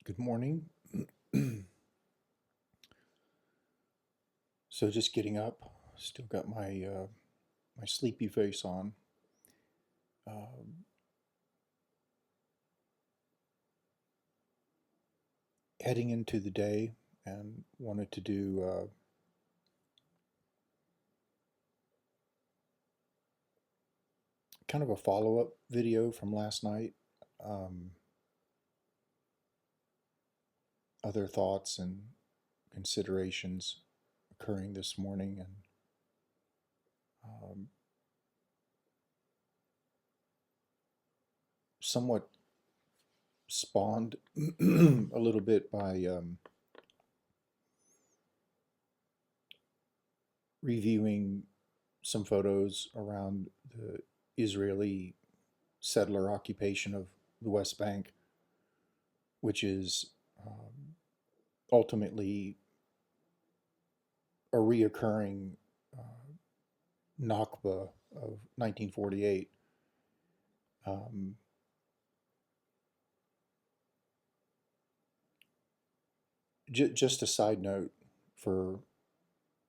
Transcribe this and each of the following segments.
Good morning. So just getting up, still got my sleepy face on. Um, Heading into the day, and wanted to do kind of a follow-up video from last night. Um, Other thoughts and considerations occurring this morning, and um, somewhat spawned a little bit by reviewing some photos around the Israeli settler occupation of the West Bank, which is ultimately a reoccurring Nakba of 1948. Um, just a side note for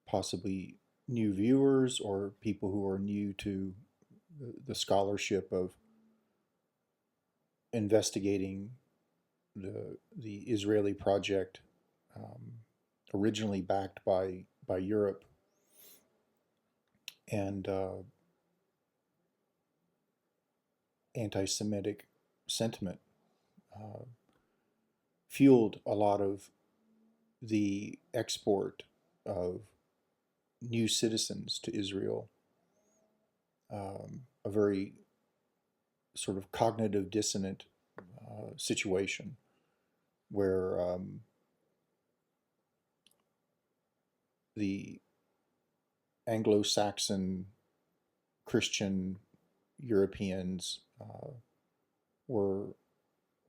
possibly new viewers or people who are new to the scholarship of investigating the Israeli project, originally backed by Europe and anti-Semitic sentiment, uh, fueled a lot of the export of new citizens to Israel, a very sort of cognitive dissonant situation where the Anglo-Saxon Christian Europeans were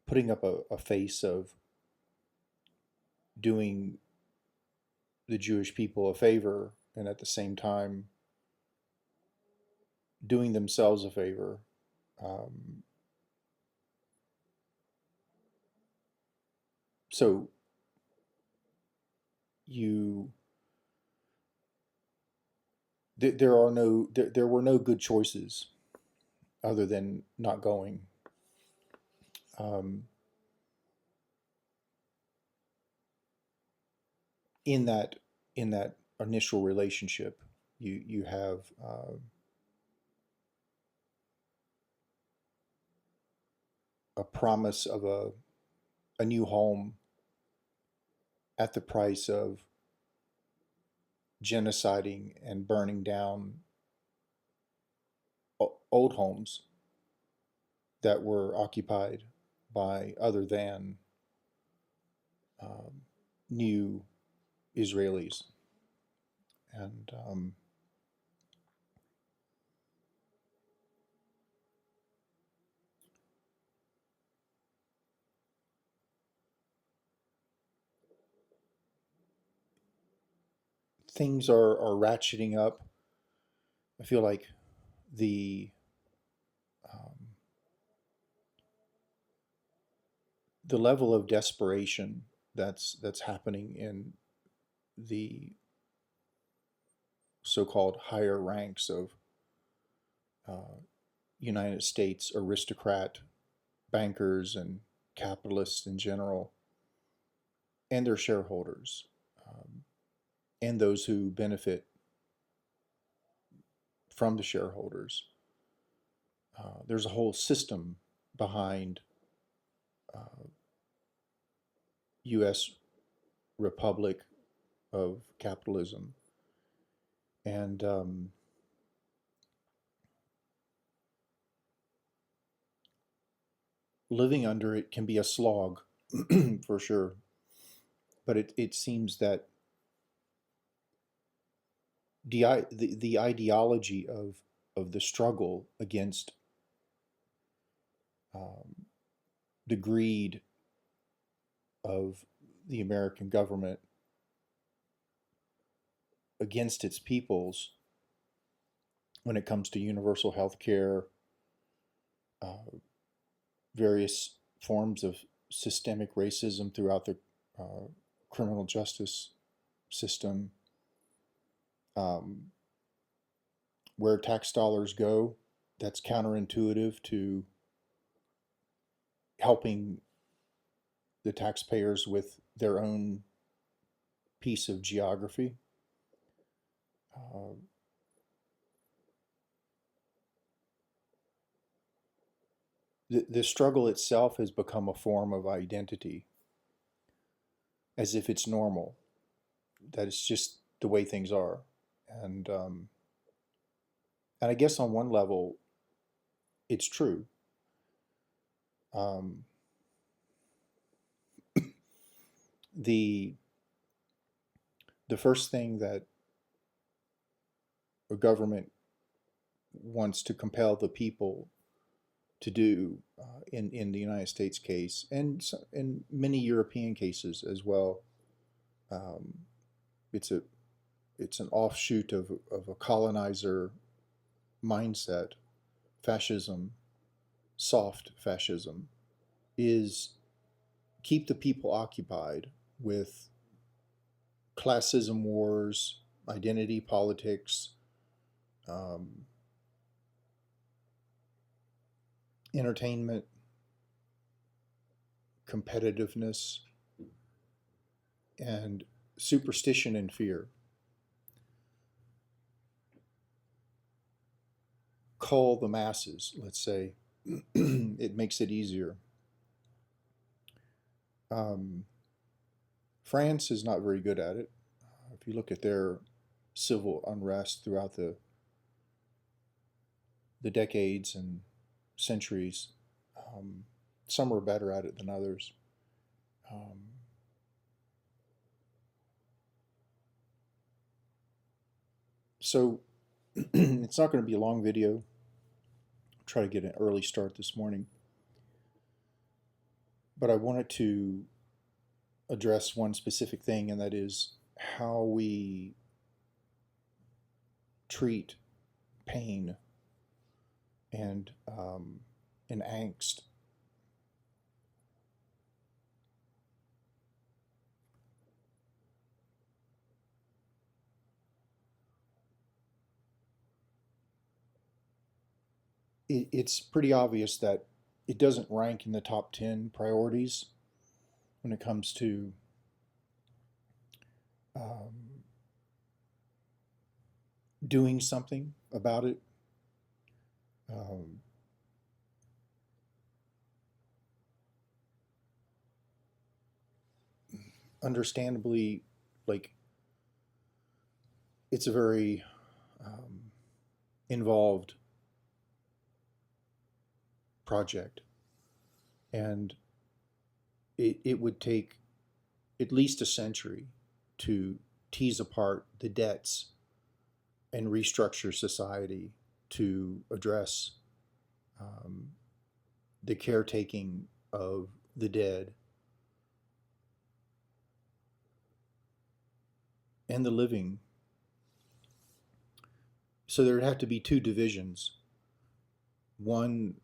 putting up a face of doing the Jewish people a favor and at the same time doing themselves a favor. Um, so you there were no good choices other than not going. Um, in that in that initial relationship, you have a promise of a new home at the price of genociding and burning down old homes that were occupied by other than um, new Israelis. And things are ratcheting up. I feel like the um, the level of desperation that's happening in the so-called higher ranks of uh, United States aristocrat bankers and capitalists in general, and their shareholders, um, and those who benefit from the shareholders. There's a whole system behind uh, U.S. Republic of capitalism, and living under it can be a slog for sure. But it seems that the ideology of the struggle against um, the greed of the American government against its peoples when it comes to universal health care, uh, various forms of systemic racism throughout the criminal justice system. Where tax dollars go, that's counterintuitive to helping the taxpayers with their own piece of geography. The struggle itself has become a form of identity, as if it's normal, that it's just the way things are. And I guess on one level, it's true. Um, the the first thing that a government wants to compel the people to do in the United States case, and in many European cases as well, um, it's an offshoot of a colonizer mindset, fascism, soft fascism, is keep the people occupied with classism wars, identity politics, entertainment, competitiveness, and superstition and fear. Cull the masses, let's say. It makes it easier. France is not very good at it. If you look at their civil unrest throughout the decades and centuries, some are better at it than others. So it's not going to be a long video. I'll try to get an early start this morning. But I wanted to address one specific thing, and that is how we treat pain and angst. It's pretty obvious that it doesn't rank in the top 10 priorities when it comes to doing something about it. Understandably, like, it's a very involved project, and it would take at least a century to tease apart the debts and restructure society to address the caretaking of the dead and the living. So there would have to be two divisions: one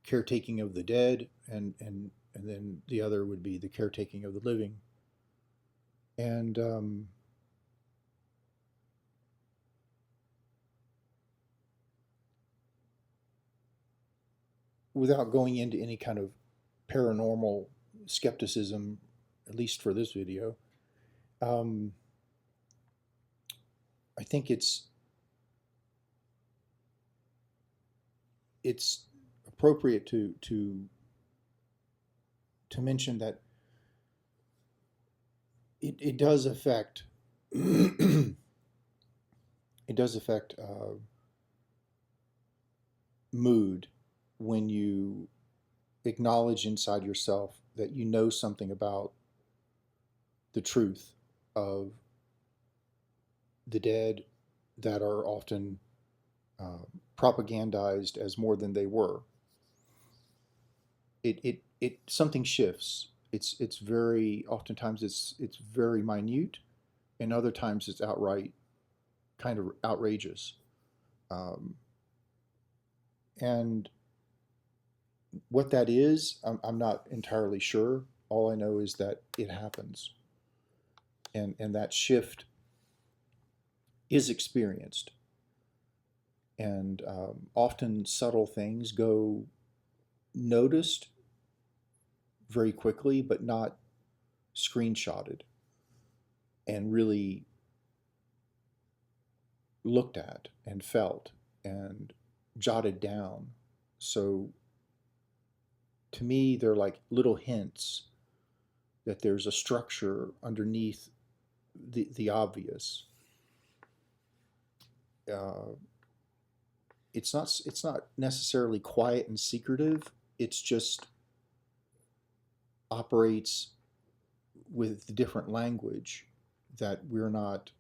caretaking of the dead, and then the other would be the caretaking of the living. And without going into any kind of paranormal skepticism, at least for this video, I think it's appropriate to mention that it does affect it does affect mood when you acknowledge inside yourself that you know something about the truth of the dead that are often propagandized as more than they were. It something shifts. It's very oftentimes it's very minute, and other times it's outright kind of outrageous. And what that is, I'm not entirely sure. All I know is that it happens, and that shift is experienced. And often subtle things go noticed very quickly, but not screenshotted and really looked at and felt and jotted down. So to me, they're like little hints that there's a structure underneath the obvious. Uh, it's not necessarily quiet and secretive. It's just operates with different language that we're not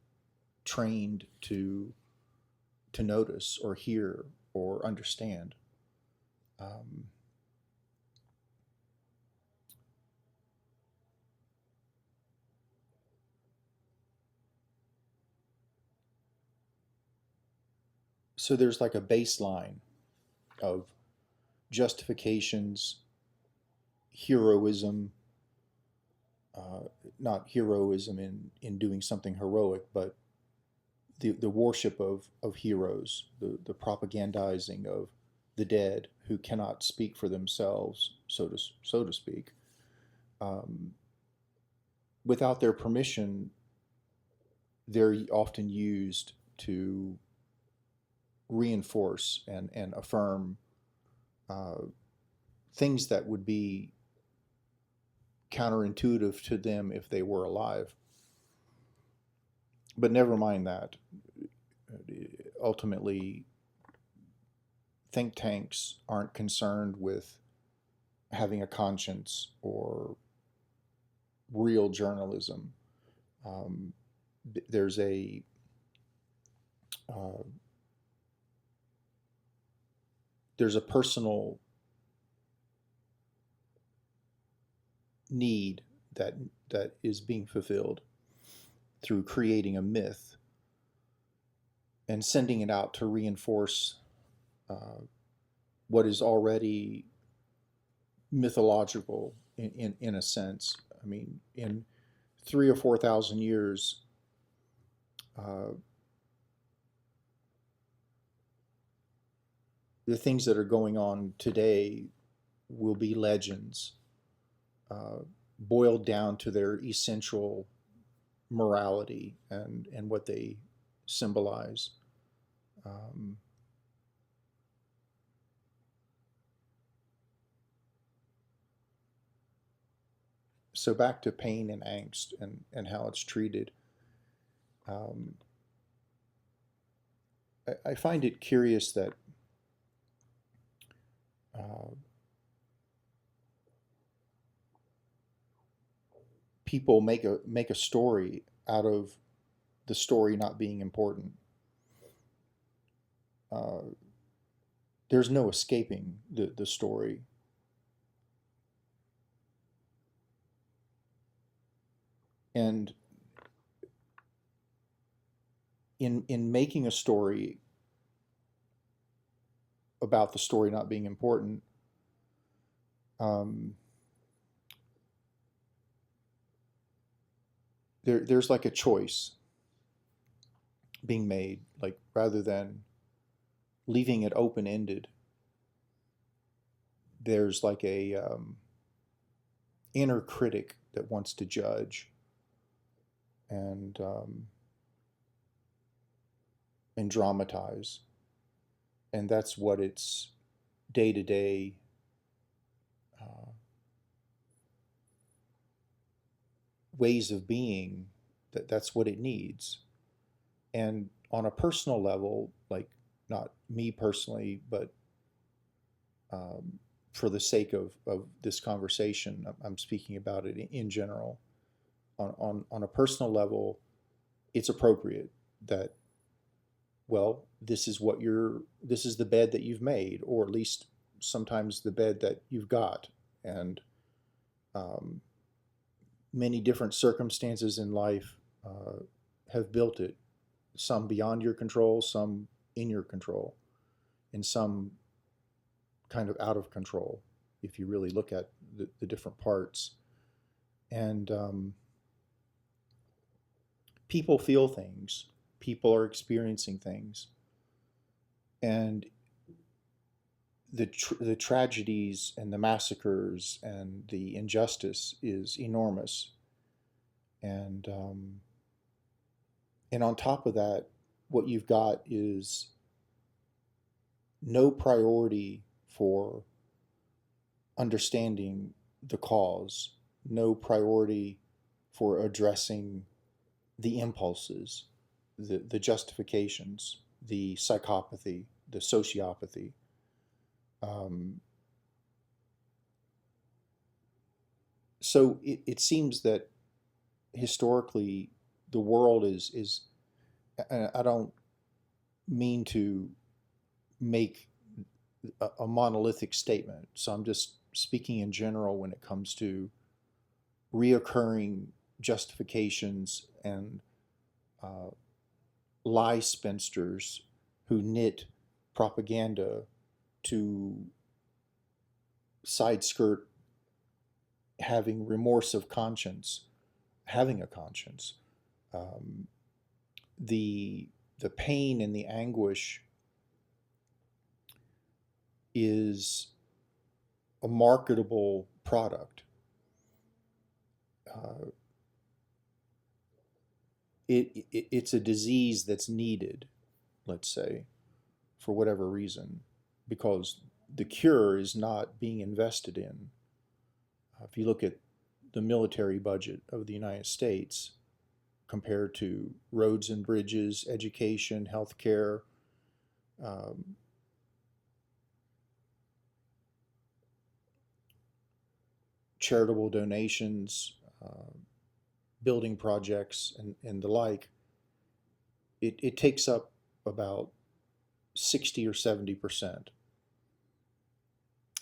trained to notice or hear or understand. Um, so there's like a baseline of justifications, heroism, uh, not heroism in doing something heroic, but the worship of heroes, the propagandizing of the dead who cannot speak for themselves, so to speak. Um, Without their permission, they're often used to reinforce and affirm uh, things that would be counterintuitive to them if they were alive. But never mind that. Ultimately, think tanks aren't concerned with having a conscience or real journalism. Um, there's uh, there's a personal need that is being fulfilled through creating a myth and sending it out to reinforce uh, what is already mythological in a sense. I mean, in 3 or 4 thousand years, uh, the things that are going on today will be legends, uh, boiled down to their essential morality and what they symbolize. Um, so back to pain and angst and how it's treated. Um, I find it curious that uh, people make a story out of the story not being important. Uh, there's no escaping the story. And in making a story about the story not being important, um, there's like a choice being made, like rather than leaving it open ended. There's like a inner critic that wants to judge and and dramatize, and that's what its day to day ways of being. That's what it needs. And on a personal level, like not me personally, but um, for the sake of this conversation, I'm speaking about it in general. On a personal level, it's appropriate that, well, this is the bed that you've made, or at least sometimes the bed that you've got, and um, many different circumstances in life have built it. Some beyond your control, some in your control, and some kind of out of control. If you really look at the different parts, And people feel things, people are experiencing things, and the tragedies and the massacres and the injustice is enormous. And and on top of that, what you've got is no priority for understanding the cause, no priority for addressing the impulses, the justifications, the psychopathy, the sociopathy. Um, so it seems that historically the world is I don't mean to make a monolithic statement, so I'm just speaking in general when it comes to reoccurring justifications and uh, lie spinsters who knit propaganda to side skirt having remorse of conscience, having a conscience. Um, the pain and the anguish is a marketable product. Uh, it's a disease that's needed, let's say, for whatever reason, because the cure is not being invested in. If you look at the military budget of the United States compared to roads and bridges, education, healthcare, um, charitable donations, building projects, and the like, it takes up about 60 or 70%.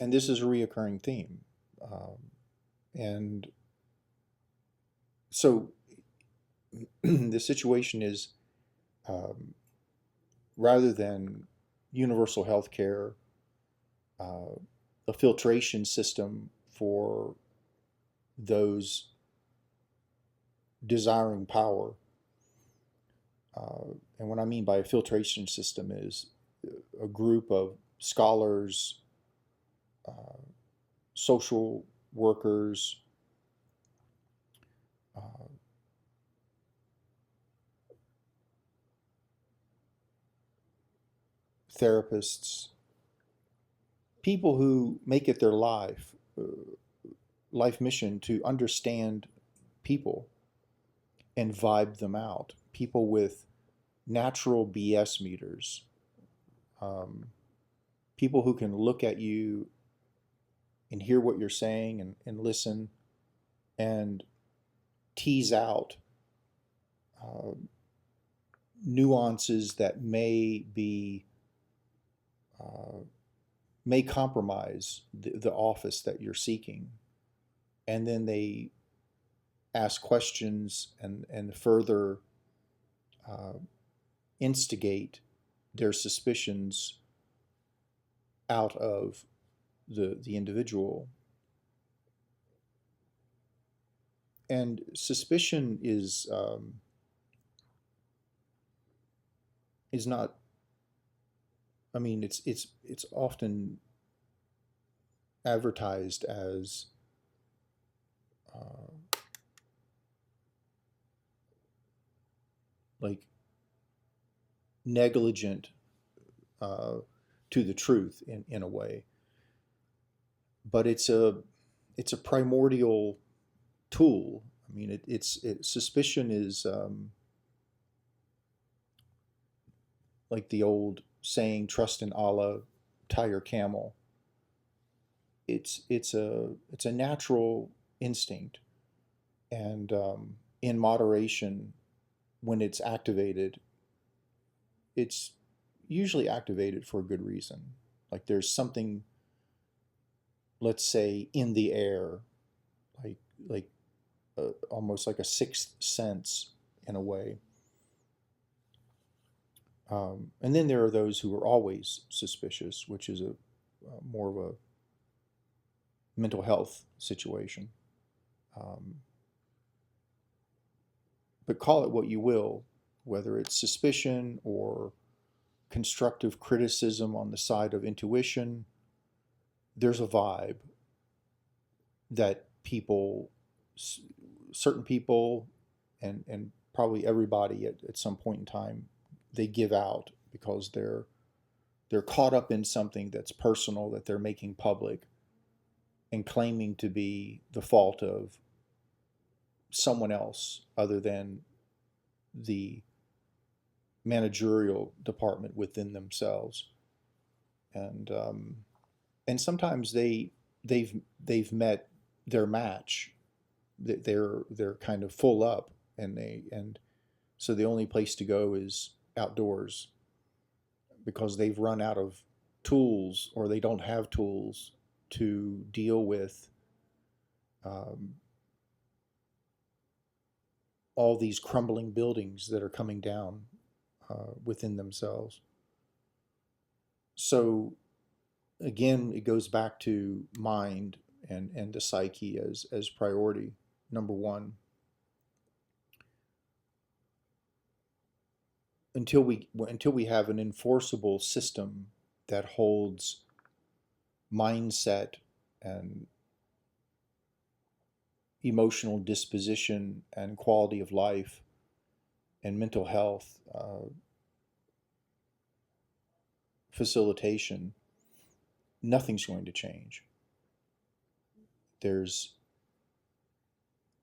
And this is a reoccurring theme. And so the situation is um, rather than universal health care, uh, a filtration system for those desiring power. And what I mean by a filtration system is a group of scholars, uh, social workers, uh, therapists, people who make it their life mission to understand people and vibe them out. People with natural BS meters, um, people who can look at you and hear what you're saying and listen and tease out uh, nuances that uh, may compromise the office that you're seeking, and then they ask questions and further uh, instigate their suspicions out of the individual. And suspicion is not. I mean, it's often advertised as uh, like negligent uh, to the truth in a way, but it's a primordial tool. I mean, suspicion is like the old saying, "Trust in Allah, tie your camel." It's a natural instinct, and in moderation, when it's activated, it's usually activated for a good reason. Like there's something, let's say, in the air, like like almost like a sixth sense in a way. And then there are those who are always suspicious, which is a more of a mental health situation. Um, but call it what you will, whether it's suspicion or constructive criticism on the side of intuition, there's a vibe that people, certain people, and probably everybody at some point in time, they give out because they're caught up in something that's personal that they're making public and claiming to be the fault of someone else other than the managerial department within themselves. And sometimes they've met their match. They're kind of full up, and so the only place to go is outdoors because they've run out of tools, or they don't have tools to deal with um, all these crumbling buildings that are coming down within themselves. So again, it goes back to mind and the psyche as priority number one. Until we have an enforceable system that holds mindset and emotional disposition and quality of life and mental health facilitation, nothing's going to change. There's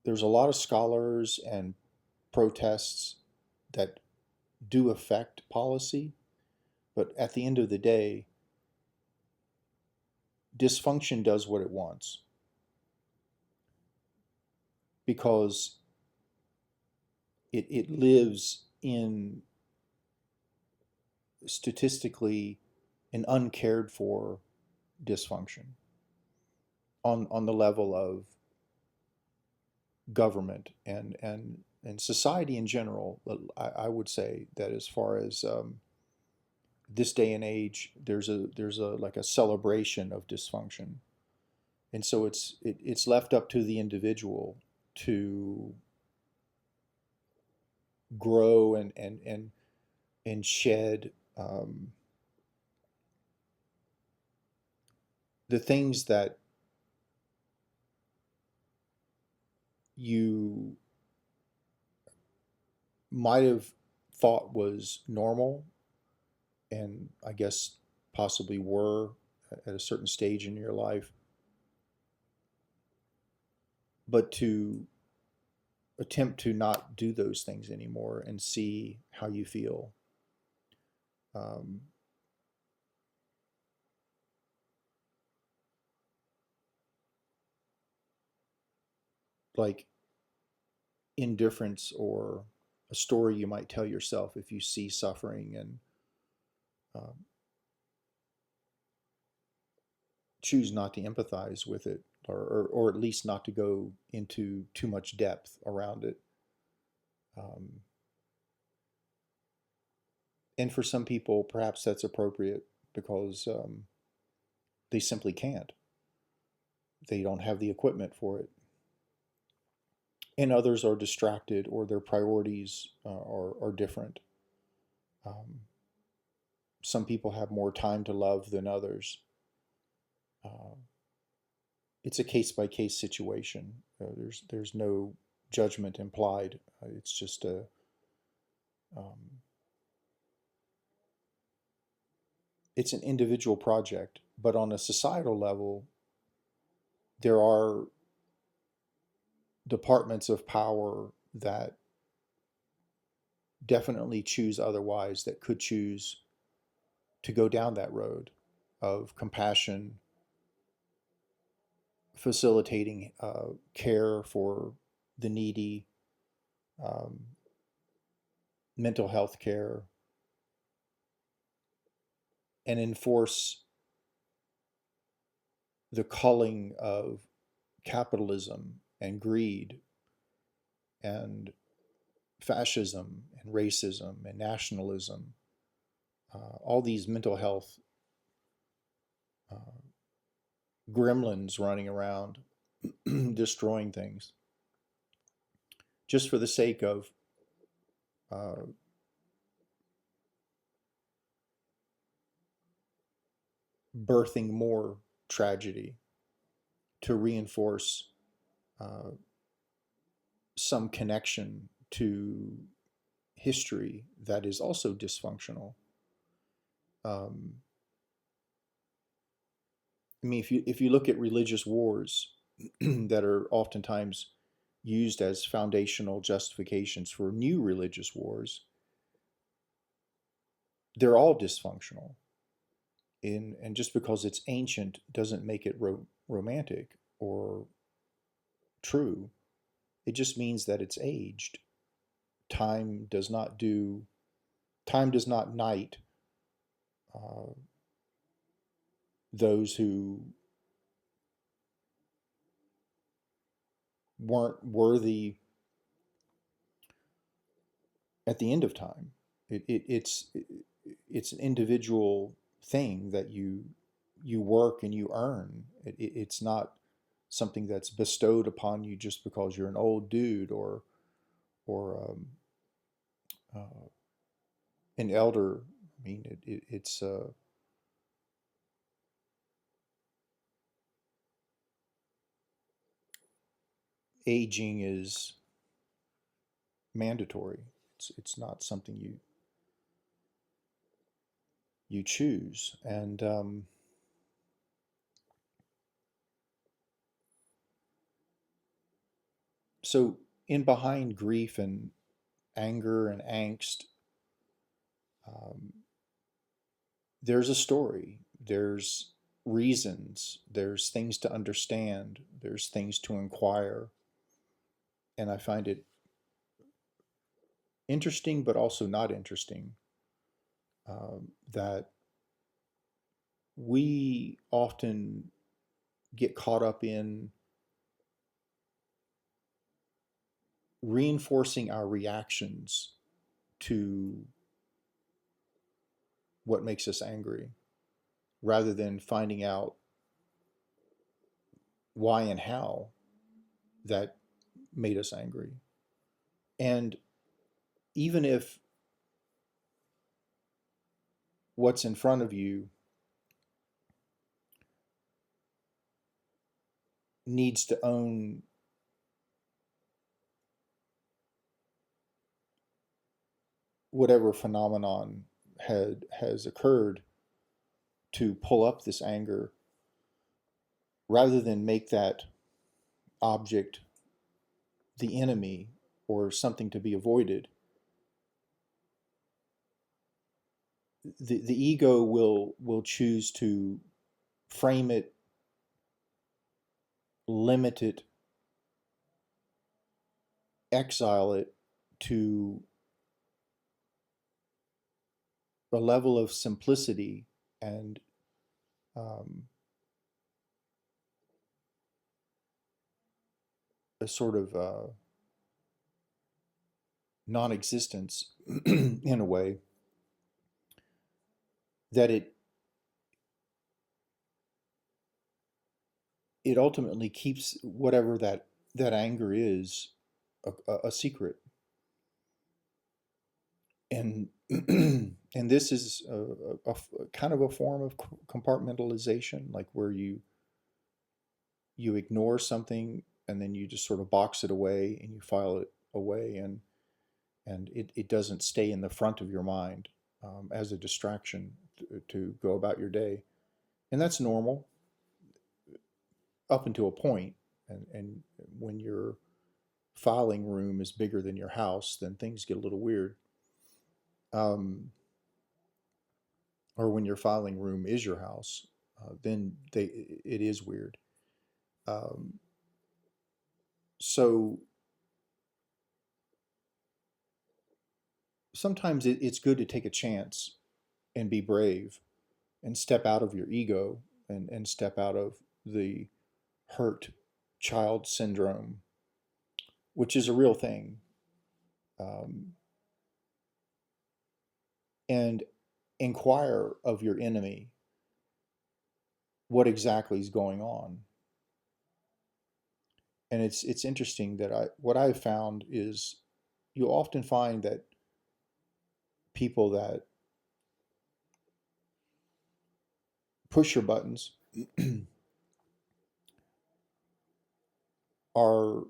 a lot of scholars and protests that do affect policy, but at the end of the day, dysfunction does what it wants because it lives in statistically an uncared for dysfunction on the level of government and society in general. I would say that as far as this day and age, there's a like a celebration of dysfunction, and so it's left up to the individual to grow and shed the things that you might have thought was normal, and I guess possibly were at a certain stage in your life, but to attempt to not do those things anymore and see how you feel. Um, like indifference or a story you might tell yourself if you see suffering, and um, choose not to empathize with it, or at least not to go into too much depth around it. Um, and for some people, perhaps that's appropriate because they simply can't. They don't have the equipment for it. And others are distracted, or their priorities are different. Um, some people have more time to love than others. Uh, it's a case by case situation. There's no judgment implied. It's just um, it's an individual project. But on a societal level, there are departments of power that definitely choose otherwise, that could choose to go down that road of compassion, facilitating care for the needy, um, mental health care, and enforce the culling of capitalism and greed and fascism and racism and nationalism, all these mental health uh, gremlins running around destroying things just for the sake of uh, birthing more tragedy to reinforce uh, some connection to history that is also dysfunctional. Um, I mean, if you look at religious wars that are oftentimes used as foundational justifications for new religious wars, they're all dysfunctional. And just because it's ancient doesn't make it romantic or true. It just means that it's aged. Time does not do. Time does not knight uh, those who weren't worthy at the end of time. It's an individual thing that you work and you earn. It's not something that's bestowed upon you just because you're an old dude or uh, an elder. I mean, it's aging is mandatory. It's not something you choose. And so, in behind grief and anger and angst, um, there's a story. There's reasons. There's things to understand. There's things to inquire. And I find it interesting, but also not interesting, that we often get caught up in reinforcing our reactions to what makes us angry rather than finding out why and how that made us angry. And even if what's in front of you needs to own whatever phenomenon has occurred to pull up this anger, rather than make that object the enemy or something to be avoided, the ego will choose to frame it, limit it, exile it to a level of simplicity and um, a sort of non-existence in a way that it ultimately keeps whatever that anger is a secret. And and this is a kind of a form of compartmentalization, like where you ignore something and then you just sort of box it away and you file it away, and it doesn't stay in the front of your mind as a distraction to go about your day. And that's normal up until a point. And when your filing room is bigger than your house, then things get a little weird. Um, or when your filing room is your house, then it is weird. Um, so sometimes it's good to take a chance and be brave and step out of your ego and step out of the hurt child syndrome, which is a real thing, um, and inquire of your enemy what exactly is going on. And it's interesting that what I've found is you often find that people that push your buttons are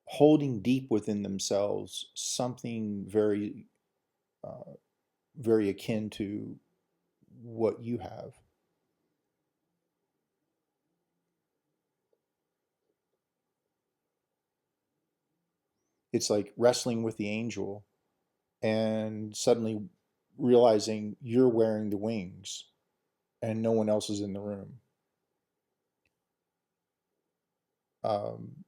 holding deep within themselves something very, very akin to what you have. It's like wrestling with the angel and suddenly realizing you're wearing the wings and no one else is in the room. Um,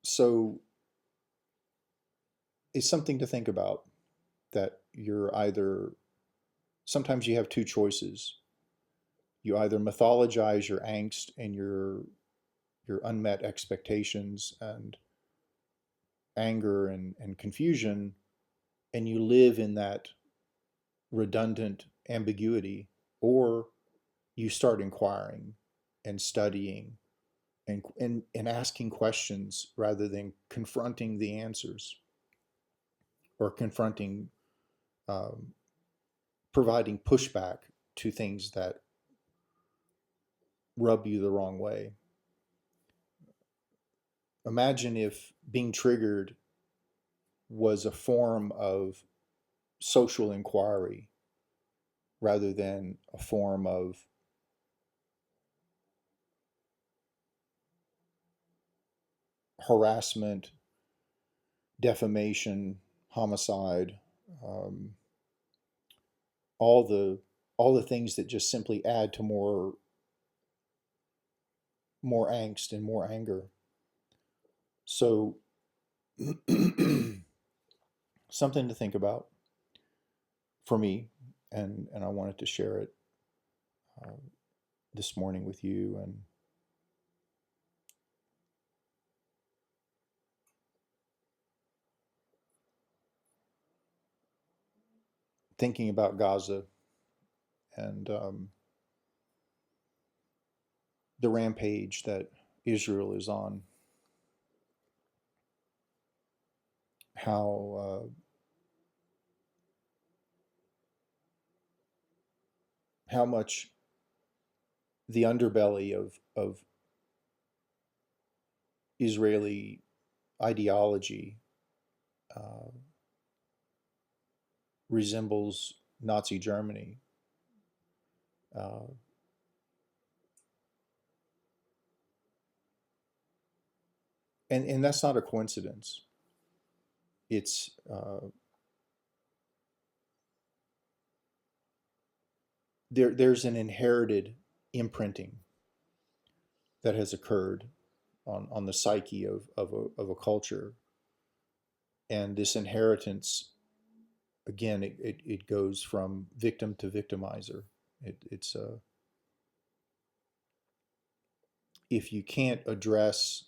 so it's something to think about, that you're either, sometimes you have two choices. You either mythologize your angst and your unmet expectations and anger and confusion, and you live in that redundant ambiguity, or you start inquiring and studying and asking questions rather than confronting the answers, or confronting, um, providing pushback to things that rub you the wrong way. Imagine if being triggered was a form of social inquiry rather than a form of harassment, defamation, homicide, um, all the all the things that just simply add to more angst and more anger. So something to think about for me, and I wanted to share it uh, this morning with you. And thinking about Gaza and the rampage that Israel is on, how much the underbelly of Israeli ideology uh, resembles Nazi Germany. Uh, and that's not a coincidence. It's there's an inherited imprinting that has occurred on the psyche of a culture, and this inheritance, again, it goes from victim to victimizer. It's if you can't address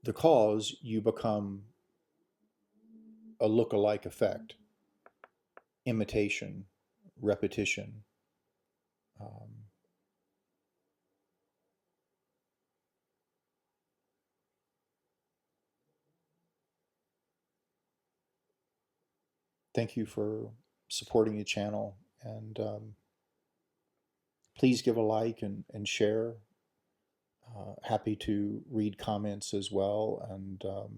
the cause, you become a look-alike effect, imitation, repetition. Um, Thank you for supporting the channel, and please give a like and share. Happy to read comments as well, and if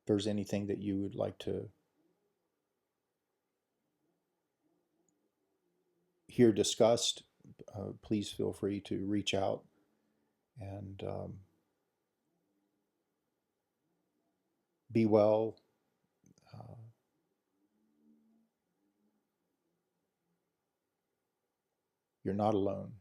there's anything that you would like to hear discussed, please feel free to reach out, and be well. Uh, you're not alone.